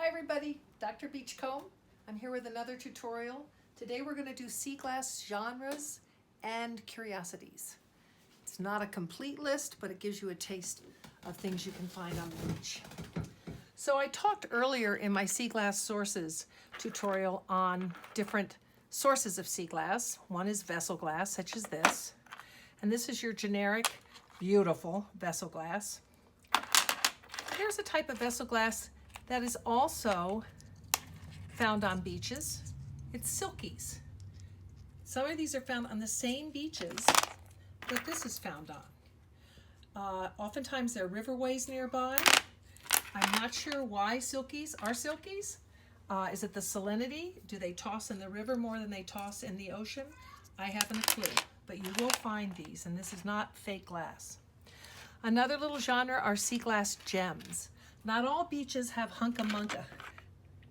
Hi everybody, Dr. Beachcomb. I'm here with another tutorial. Today we're going to do sea glass genres and curiosities. It's not a complete list, but it gives you a taste of things you can find on the beach. So I talked earlier in my sea glass sources tutorial on different sources of sea glass. One is vessel glass, such as this. And this is your generic, beautiful vessel glass. Here's a type of vessel glass that is also found on beaches. It's silkies. Some of these are found on the same beaches that this is found on. Oftentimes there are riverways nearby. I'm not sure why silkies are silkies. Is it the salinity? Do they toss in the river more than they toss in the ocean? I haven't a clue, but you will find these, and this is not fake glass. Another little genre are sea glass gems. Not all beaches have hunka-munka,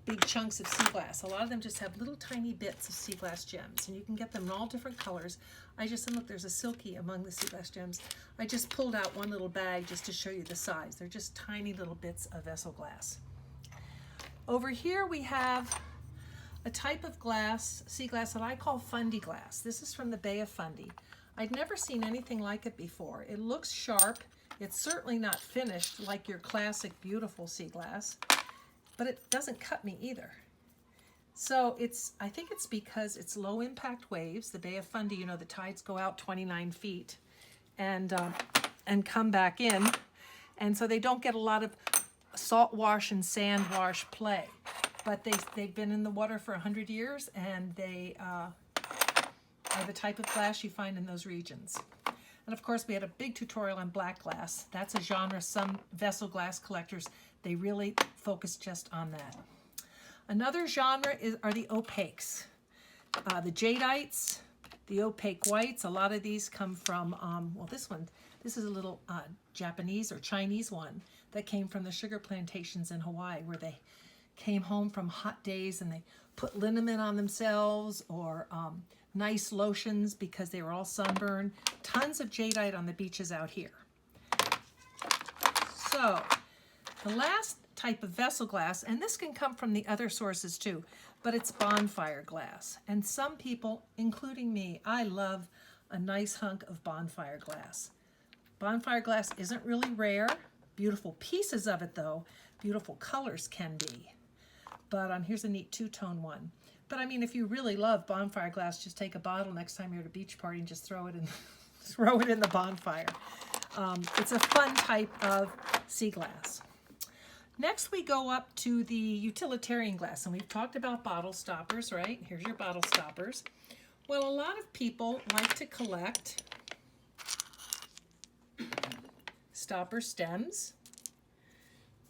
big chunks of sea glass. A lot of them just have little tiny bits of sea glass gems, and you can get them in all different colors. I just said, look, there's a silky among the sea glass gems. I just pulled out one little bag just to show you the size. They're just tiny little bits of vessel glass. Over here we have a type of glass, sea glass, that I call Fundy Glass. This is from the Bay of Fundy. I'd never seen anything like it before. It looks sharp. It's certainly not finished like your classic beautiful sea glass, but it doesn't cut me either. So I think it's because it's low impact waves. The Bay of Fundy, you know, the tides go out 29 feet and come back in. And so they don't get a lot of salt wash and sand wash play, but they've been in the water for 100 years, and they are the type of glass you find in those regions. And of course, we had a big tutorial on black glass. That's a genre some vessel glass collectors, they really focus just on that. Another genre are the opaques. The jadeites, the opaque whites. A lot of these come from, well, this is a little Japanese or Chinese one that came from the sugar plantations in Hawaii, where they came home from hot days and they put liniment on themselves, or nice lotions because they were all sunburned. Tons of jadeite on the beaches out here. So the last type of vessel glass, and this can come from the other sources too, but it's bonfire glass. And some people, including me, I love a nice hunk of bonfire glass. Bonfire glass isn't really rare. Beautiful pieces of it though, beautiful colors can be. But here's a neat two-tone one. But I mean, if you really love bonfire glass, just take a bottle next time you're at a beach party and just throw it in the bonfire. It's a fun type of sea glass. Next, we go up to the utilitarian glass, and we've talked about bottle stoppers, right? Here's your bottle stoppers. Well, a lot of people like to collect stopper stems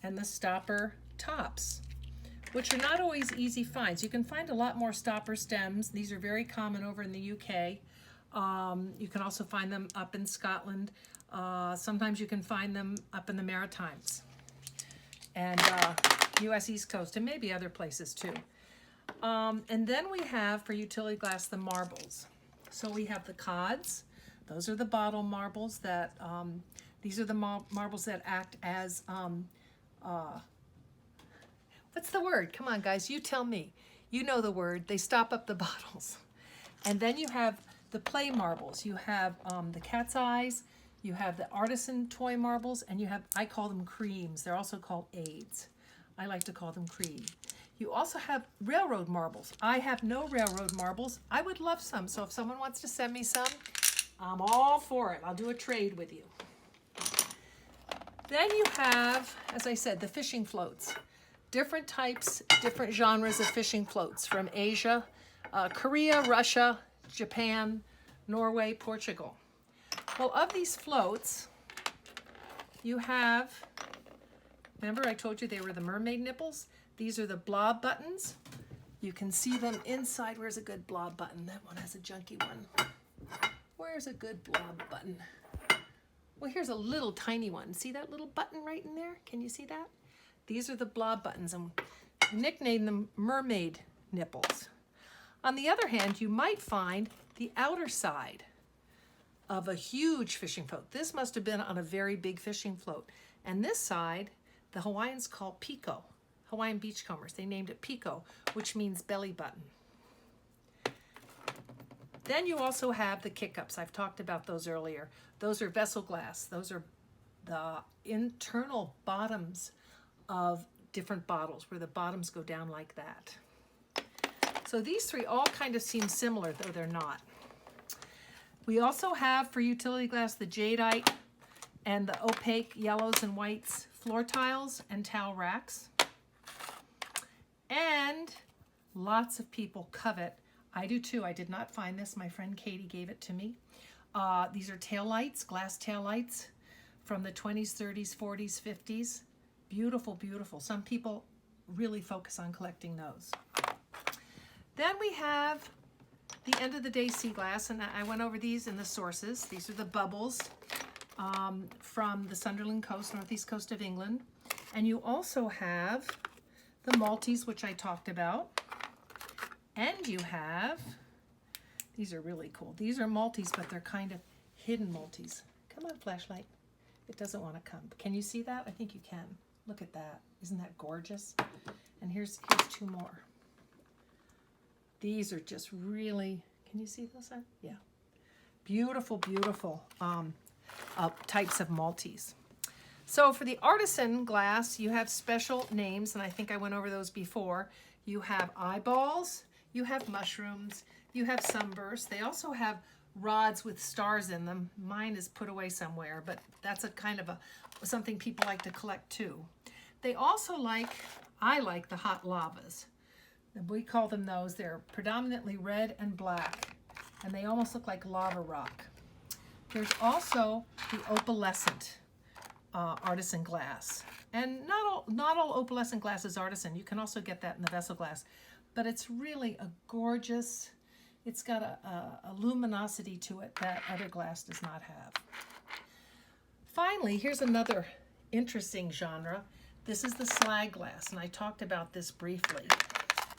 and the stopper tops, which are not always easy finds. You can find a lot more stopper stems. These are very common over in the UK. You can also find them up in Scotland. Sometimes you can find them up in the Maritimes and US East Coast, and maybe other places too. And then we have, for utility glass, the marbles. So we have the cods. Those are the bottle marbles that, these are the marbles that act as, what's the word? Come on, guys, you tell me. You know the word. They stop up the bottles. And then you have the play marbles. You have the cat's eyes. You have the Artisan toy marbles, and you have, I call them creams. They're also called aids. I like to call them cream. You also have railroad marbles. I have no railroad marbles. I would love some, so if someone wants to send me some, I'm all for it. I'll do a trade with you. Then you have, as I said, the fishing floats. Different types, different genres of fishing floats from Asia, Korea, Russia, Japan, Norway, Portugal. Well, of these floats, you have, remember I told you they were the mermaid nipples? These are the blob buttons. You can see them inside. Where's a good blob button? That one has a junky one. Where's a good blob button? Well, here's a little tiny one. See that little button right in there? Can you see that? These are the blob buttons, and we nicknamed them mermaid nipples. On the other hand, you might find the outer side of a huge fishing float. This must have been on a very big fishing float. And this side, the Hawaiians call Picot. Hawaiian beachcombers. They named it Picot, which means belly button. Then you also have the kick-ups. I've talked about those earlier. Those are vessel glass. Those are the internal bottoms of different bottles, where the bottoms go down like that. So these three all kind of seem similar, though they're not. We also have, for utility glass, the jadeite and the opaque yellows and whites floor tiles and towel racks. And lots of people covet, I do too, I did not find this, my friend Katie gave it to me. These are tail lights, glass tail lights from the 20s, 30s, 40s, 50s. Beautiful, beautiful. Some people really focus on collecting those. Then we have the end of the day sea glass, and I went over these in the sources. These are the bubbles from the Sunderland coast, northeast coast of England. And you also have the Maltese, which I talked about. And you have, these are really cool. These are Maltese, but they're kind of hidden Maltese. Come on, flashlight. It doesn't want to come. Can you see that? I think you can. Look at that. Isn't that gorgeous? And here's two more. These are just really, can you see those? Yeah. Beautiful, beautiful types of Maltese. So for the Artisan glass, you have special names, and I think I went over those before. You have eyeballs, you have mushrooms, you have sunbursts. They also have rods with stars in them. Mine is put away somewhere, but that's a kind of something people like to collect too. They also I like the hot lavas. We call them those. They're predominantly red and black, and they almost look like lava rock. There's also the opalescent Artisan glass. And not all opalescent glass is Artisan. You can also get that in the vessel glass. But it's really a gorgeous, it's got a luminosity to it that other glass does not have. Finally, here's another interesting genre. This is the slag glass, and I talked about this briefly.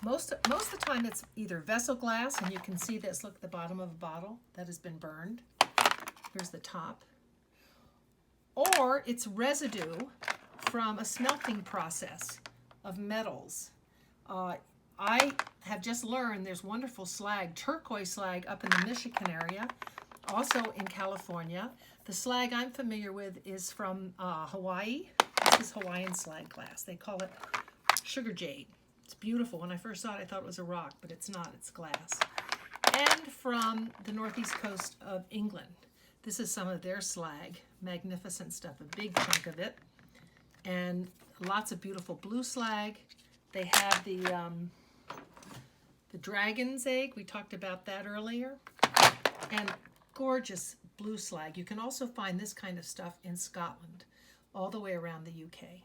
Most of the time it's either vessel glass, and you can see this, look at the bottom of a bottle that has been burned. Here's the top. Or it's residue from a smelting process of metals. I have just learned there's wonderful slag, turquoise slag up in the Michigan area, also in California. The slag I'm familiar with is from Hawaii. This is Hawaiian slag glass. They call it sugar jade. It's beautiful. When I first saw it, I thought it was a rock, but it's not. It's glass. And from the northeast coast of England. This is some of their slag. Magnificent stuff, a big chunk of it. And lots of beautiful blue slag. They have the dragon's egg. We talked about that earlier. And gorgeous blue slag. You can also find this kind of stuff in Scotland, all the way around the UK.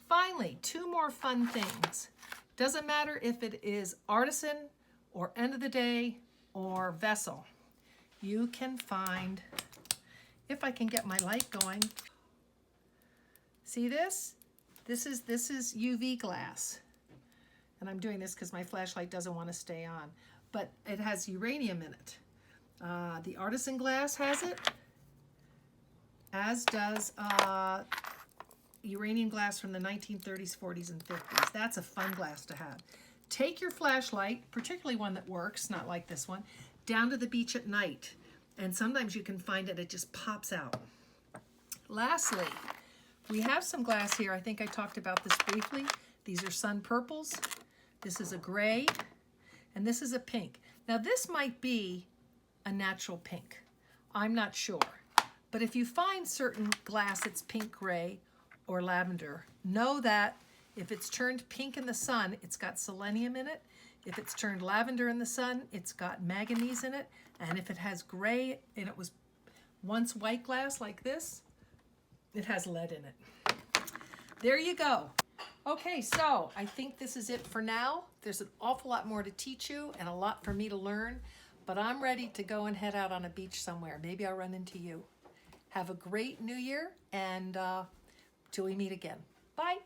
Finally, two more fun things. Doesn't matter if it is Artisan or end of the day or vessel. You can find, if I can get my light going, see this? This is UV glass. And I'm doing this because my flashlight doesn't want to stay on. But it has uranium in it. The Artisan glass has it, as does uranium glass from the 1930s, 40s, and 50s. That's a fun glass to have. Take your flashlight, particularly one that works, not like this one, down to the beach at night. And sometimes you can find it, it just pops out. Lastly, we have some glass here. I think I talked about this briefly. These are sun purples. This is a gray, and this is a pink. Now this might be a natural pink. I'm not sure. But if you find certain glass that's pink gray or lavender, know that if it's turned pink in the sun, it's got selenium in it. If it's turned lavender in the sun, it's got manganese in it. And if it has gray and it was once white glass like this, it has lead in it. There you go. Okay, so I think this is it for now. There's an awful lot more to teach you and a lot for me to learn, but I'm ready to go and head out on a beach somewhere. Maybe I'll run into you. Have a great new year, and till we meet again. Bye.